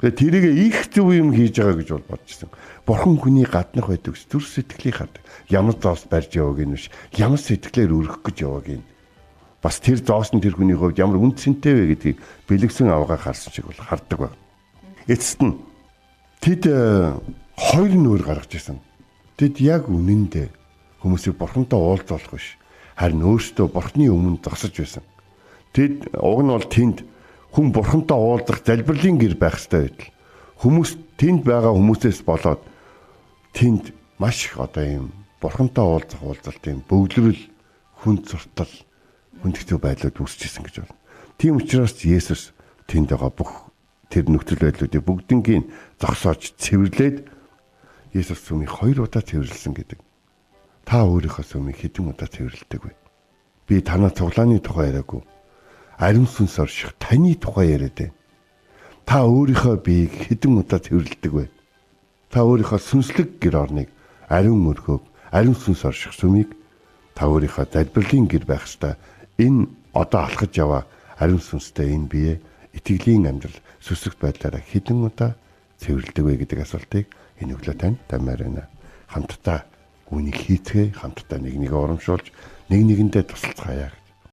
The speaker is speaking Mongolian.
Тэгээ тэрийг их зөв юм хийж байгаа гэж бол бодчихсон. Бурхан хүний гаднах байдаг зүр сэтгэлийг хардаг. Ямар зоос барьж яваг юм биш. Ямар сэтгэлээр өргөх гэж яваг юм. Бас тэр зоос нь тэр хүний хувьд ямар үн цэнтэй вэ гэдгийг бэлэгсэн авгаа харсан шиг бол хардаг байна. Эцэст нь тэд хоёр нөр гаргаж ирсэн. Тэд яг үнэндээ хүмүүсийг бурхантай уулзуулах биш. Харин өөрсдөө бурхны өмнө зогсож байсан. Тэд уг нь бол тэнд хүн бурхантай уулзах залбирлын гэр байх ёстой байтал. Хүмүүс тэнд байгаа хүмүүсээс болоод тэнд маш их одоо юм бурхантай уулзах уулзалтын бөглөрөл хүнд суртал хүндэгцүү байдлууд үүсчихсэн гэж байна. Тийм учраас Есүс тэнд байгаа бүх тэр нөхцөл байдлуудыг бүгднийг зогсоож цэвэрлээд Есүс сүмийг 2 удаа цэвэрлсэн гэдэг. Та өөрийнхөө сүмийг хэдэн удаа цэвэрлэдэг вэ? Би танаа цуглааны тухай яриаггүй. Ариун сүнс орших таны тухай яриад байна. Та өөрийнхөө биеийг хэдэн удаа цэвэрлэдэг вэ? Та өөрийнхөө сүнслэг гэр орныг, ариун мөрхөг, ариун сүнс орших сүмийг та өөрийнхөө залбирлын гэр байх ёстой. Энэ одоо алхаж яваа ариун сүнстэй энэ бие итгэлийн амьдрал сүсэг байдлаараа хэдэн удаа цэвэрлэдэг вэ гэдэг асуултыг энэ өглөө танд тамаар байна. Хамтдаа үүнийг хийцгээе, хамтдаа нэг нэгэ урамшуулж нэг нэгэндээ тусалцгаая.